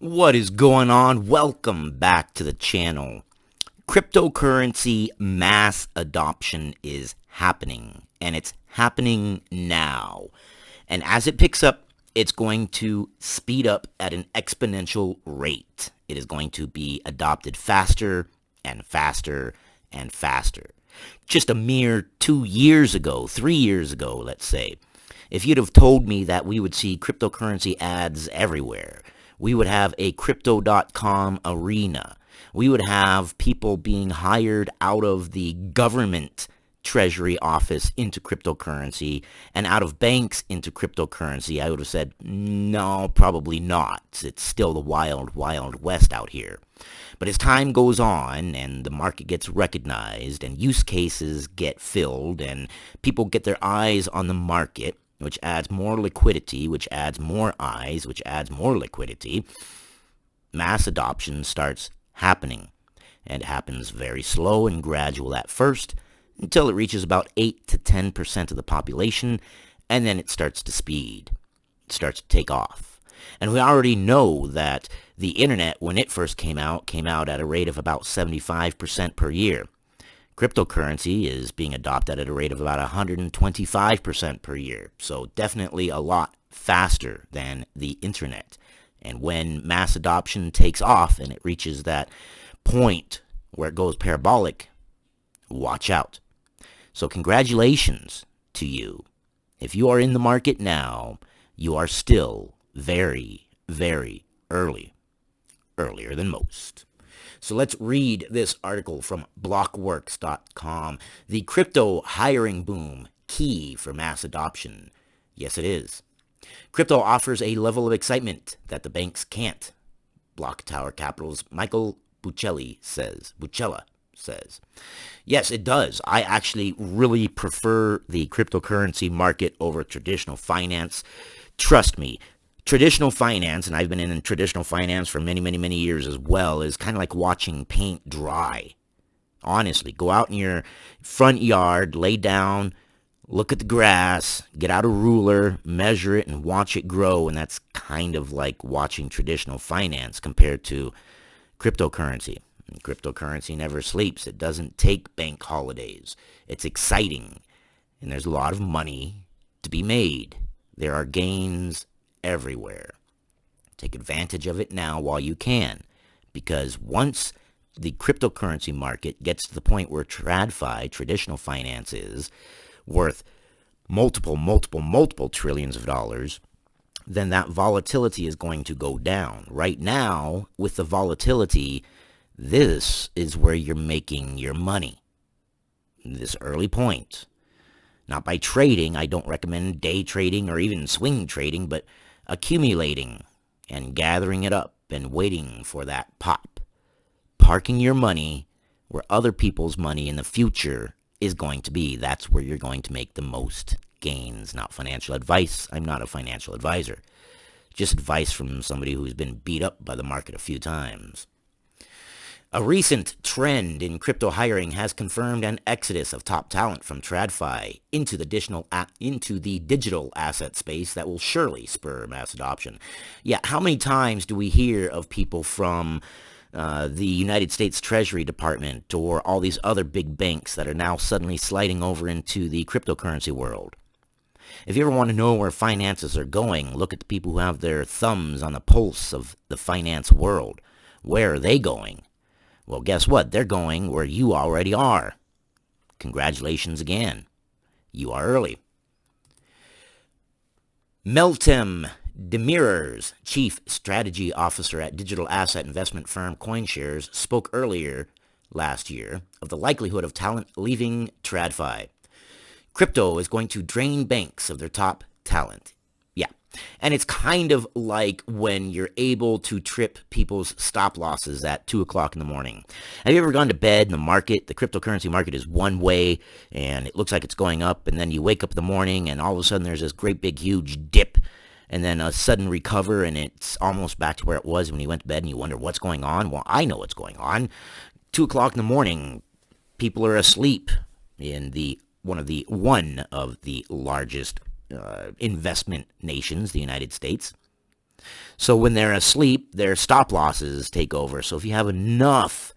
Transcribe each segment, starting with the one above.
What is going on? Welcome back to the channel. Cryptocurrency mass adoption is happening, and it's happening now. And as it picks up, it's going to speed up at an exponential rate. It is going to be adopted faster and faster and faster. Just a mere 2 years ago, 3 years ago, let's say, if you'd have told me that we would see cryptocurrency ads everywhere, we would have a crypto.com arena. We would have people being hired out of the government treasury office into cryptocurrency and out of banks into cryptocurrency. I would have said, no, probably not. It's still the wild, wild west out here. But as time goes on and the market gets recognized and use cases get filled and people get their eyes on the market, which adds more liquidity, which adds more eyes, which adds more liquidity, mass adoption starts happening. And it happens very slow and gradual at first until it reaches about 8 to 10% of the population, and then it starts to speed. It starts to take off. And we already know that the internet, when it first came out at a rate of about 75% per year. Cryptocurrency is being adopted at a rate of about 125% per year. So definitely a lot faster than the internet. And when mass adoption takes off and it reaches that point where it goes parabolic, watch out. So congratulations to you. If you are in the market now, you are still very, very early. Earlier than most. So let's read this article from blockworks.com. The crypto hiring boom, key for mass adoption. Yes, it is. Crypto offers a level of excitement that the banks can't. Block Tower Capital's Michael Buccella says. Yes, it does. I actually really prefer the cryptocurrency market over traditional finance. Trust me. Traditional finance, and I've been in traditional finance for many, many, many years as well, is kind of like watching paint dry. Honestly, go out in your front yard, lay down, look at the grass, get out a ruler, measure it, and watch it grow. And that's kind of like watching traditional finance compared to cryptocurrency. And cryptocurrency never sleeps. It doesn't take bank holidays. It's exciting, and there's a lot of money to be made. There are gains everywhere. Take advantage of it now while you can, because once the cryptocurrency market gets to the point where Tradfi, traditional finance, is worth multiple trillions of dollars, then that volatility is going to go down. Right now, with the volatility, this is where you're making your money. This early point. Not by trading. I don't recommend day trading or even swing trading, but accumulating and gathering it up and waiting for that pop. Parking your money where other people's money in the future is going to be. That's where you're going to make the most gains. Not financial advice. I'm not a financial advisor. Just advice from somebody who's been beat up by the market a few times. A recent trend in crypto hiring has confirmed an exodus of top talent from TradFi into the digital asset space that will surely spur mass adoption. Yeah, how many times do we hear of people from the United States Treasury Department or all these other big banks that are now suddenly sliding over into the cryptocurrency world? If you ever want to know where finances are going, look at the people who have their thumbs on the pulse of the finance world. Where are they going? Well, guess what? They're going where you already are. Congratulations again. You are early. Meltem Demirors, Chief Strategy Officer at digital asset investment firm CoinShares, spoke earlier last year of the likelihood of talent leaving TradFi. Crypto is going to drain banks of their top talent. Yeah. And it's kind of like when you're able to trip people's stop losses at 2 o'clock in the morning. Have you ever gone to bed and the cryptocurrency market is one way and it looks like it's going up, and then you wake up in the morning and all of a sudden there's this great big huge dip and then a sudden recover and it's almost back to where it was when you went to bed and you wonder what's going on? Well, I know what's going on. 2 o'clock in the morning, people are asleep in one of the largest investment nations, the United States. So when they're asleep, their stop losses take over. So if you have enough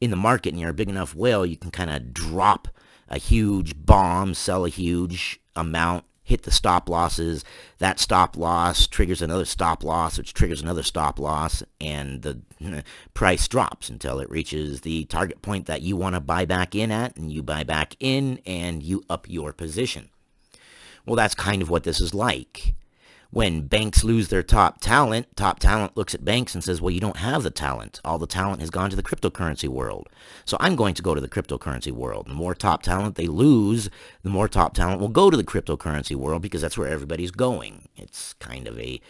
in the market and you're a big enough whale, you can kind of drop a huge bomb, sell a huge amount, hit the stop losses. That stop loss triggers another stop loss, which triggers another stop loss, and the price drops until it reaches the target point that you want to buy back in at, and you buy back in and you up your position. Well, that's kind of what this is like. When banks lose their top talent looks at banks and says, well, you don't have the talent. All the talent has gone to the cryptocurrency world. So I'm going to go to the cryptocurrency world. The more top talent they lose, the more top talent will go to the cryptocurrency world because that's where everybody's going. It's kind of a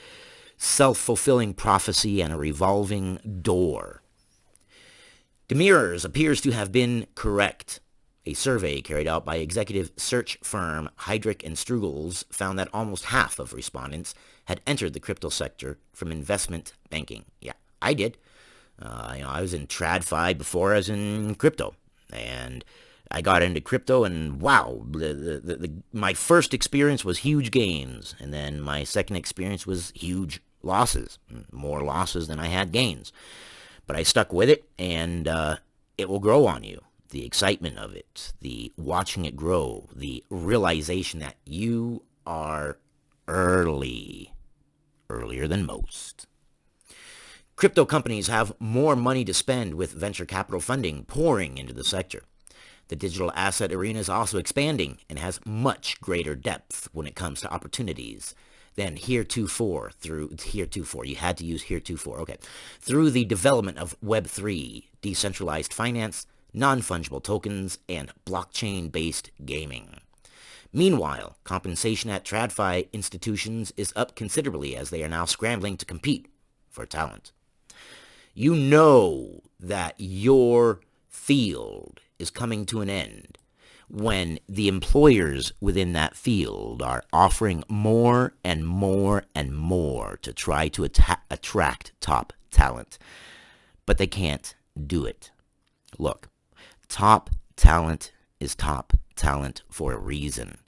self-fulfilling prophecy and a revolving door. Demirors appears to have been correct. A survey carried out by executive search firm Heidrick & Struggles found that almost half of respondents had entered the crypto sector from investment banking. Yeah, I did. I was in Tradfi before I was in crypto. And I got into crypto and wow, my first experience was huge gains. And then my second experience was huge losses. More losses than I had gains. But I stuck with it and it will grow on you. The excitement of it, the watching it grow, the realization that you are earlier than most. Crypto companies have more money to spend with venture capital funding pouring into the sector. The digital asset arena is also expanding and has much greater depth when it comes to opportunities than heretofore. You had to use heretofore. Okay. Through the development of Web3, decentralized finance, non-fungible tokens, and blockchain-based gaming. Meanwhile, compensation at TradFi institutions is up considerably as they are now scrambling to compete for talent. You know that your field is coming to an end when the employers within that field are offering more and more and more to try to attract top talent. But they can't do it. Look, top talent is top talent for a reason.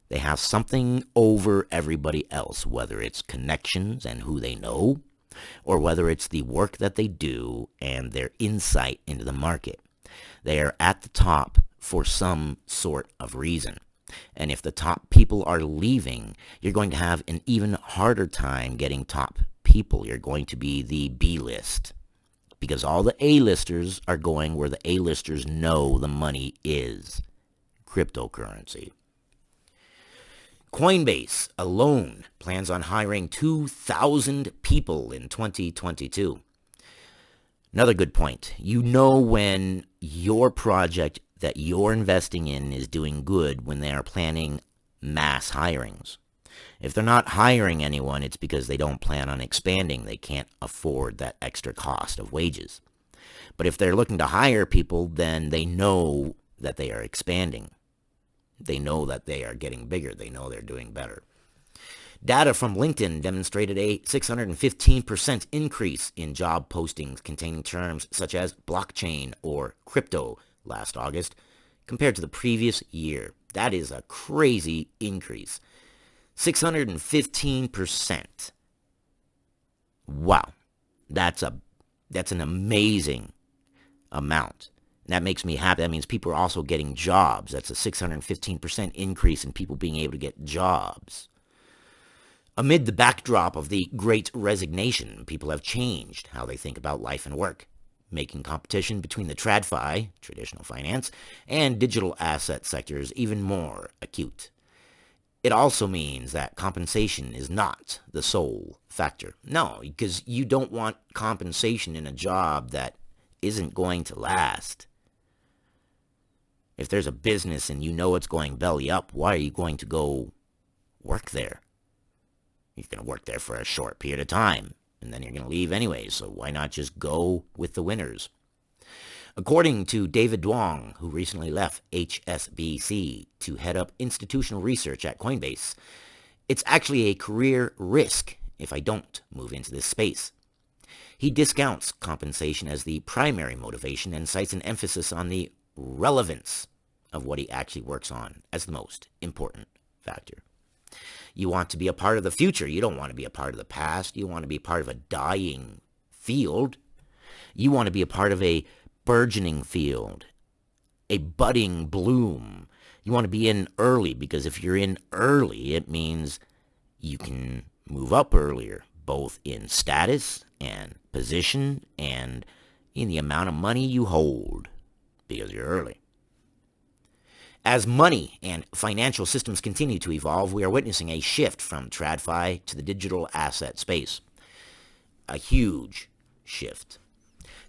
They have something over everybody else, whether it's connections and who they know, or whether it's the work that they do and their insight into the market. They are at the top for some sort of reason. And if the top people are leaving, you're going to have an even harder time getting top people. You're going to be the B-list. Because all the A-listers are going where the A-listers know the money is. Cryptocurrency. Coinbase alone plans on hiring 2,000 people in 2022. Another good point. You know when your project that you're investing in is doing good when they are planning mass hirings. If they're not hiring anyone, it's because they don't plan on expanding. They can't afford that extra cost of wages. But if they're looking to hire people, then they know that they are expanding. They know that they are getting bigger. They know they're doing better. Data from LinkedIn demonstrated a 615% increase in job postings containing terms such as blockchain or crypto last August compared to the previous year. That is a crazy increase. 615%. Wow. That's an amazing amount. And that makes me happy. That means people are also getting jobs. That's a 615% increase in people being able to get jobs. Amid the backdrop of the Great Resignation, people have changed how they think about life and work, making competition between the TradFi, traditional finance, and digital asset sectors even more acute. It also means that compensation is not the sole factor. No, because you don't want compensation in a job that isn't going to last. If there's a business and you know it's going belly up, why are you going to go work there? You're going to work there for a short period of time, and then you're going to leave anyway, so why not just go with the winners? According to David Duong, who recently left HSBC to head up institutional research at Coinbase, it's actually a career risk if I don't move into this space. He discounts compensation as the primary motivation and cites an emphasis on the relevance of what he actually works on as the most important factor. You want to be a part of the future. You don't want to be a part of the past. You want to be part of a dying field. You want to be a part of a burgeoning field, a budding bloom. You want to be in early, because if you're in early, it means you can move up earlier, both in status and position and in the amount of money you hold, because you're early. As money and financial systems continue to evolve, we are witnessing a shift from Tradfi to the digital asset space. A huge shift.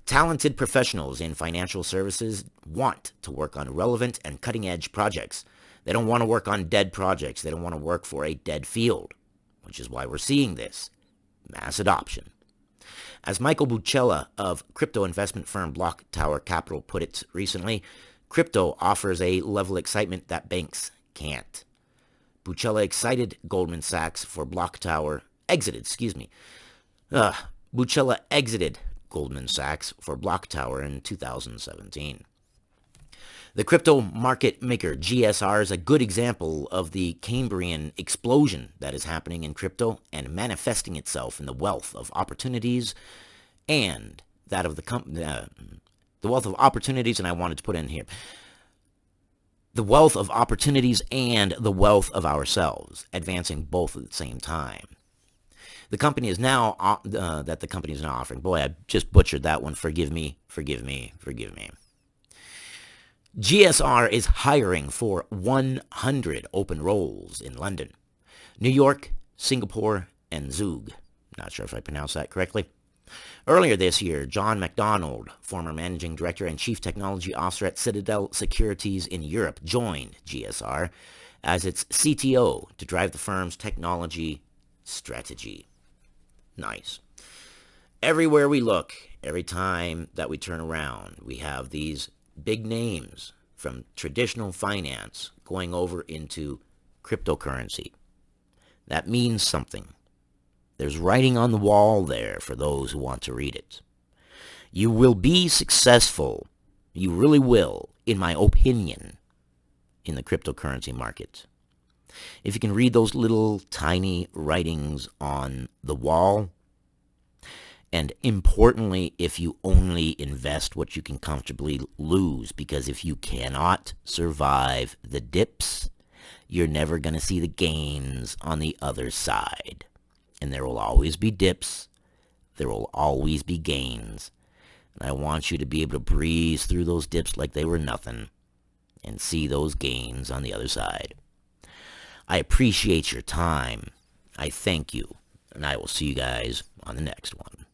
Talented professionals in financial services want to work on relevant and cutting-edge projects. They don't want to work on dead projects. They don't want to work for a dead field, which is why we're seeing this mass adoption. As Michael Buchella of crypto investment firm Block Tower Capital put it recently, crypto offers a level of excitement that banks can't. Buchella exited Goldman Sachs for Block Tower, Buchella exited Goldman Sachs for Block Tower in 2017. The crypto market maker GSR is a good example of the Cambrian explosion that is happening in crypto and manifesting itself in the wealth of opportunities and that of the wealth of opportunities, and I wanted to put in here, the wealth of opportunities and the wealth of ourselves, advancing both at the same time. The company is now, offering, boy, I just butchered that one, forgive me. GSR is hiring for 100 open roles in London, New York, Singapore, and Zug. Not sure if I pronounced that correctly. Earlier this year, John MacDonald, former managing director and chief technology officer at Citadel Securities in Europe, joined GSR as its CTO to drive the firm's technology strategy. Nice. Everywhere we look, every time that we turn around, we have these big names from traditional finance going over into cryptocurrency. That means something. There's writing on the wall there for those who want to read it. You will be successful, you really will, in my opinion, in the cryptocurrency market. If you can read those little tiny writings on the wall, and importantly, if you only invest what you can comfortably lose, because if you cannot survive the dips, you're never going to see the gains on the other side. And there will always be dips. There will always be gains. And I want you to be able to breeze through those dips like they were nothing and see those gains on the other side. I appreciate your time. I thank you. And I will see you guys on the next one.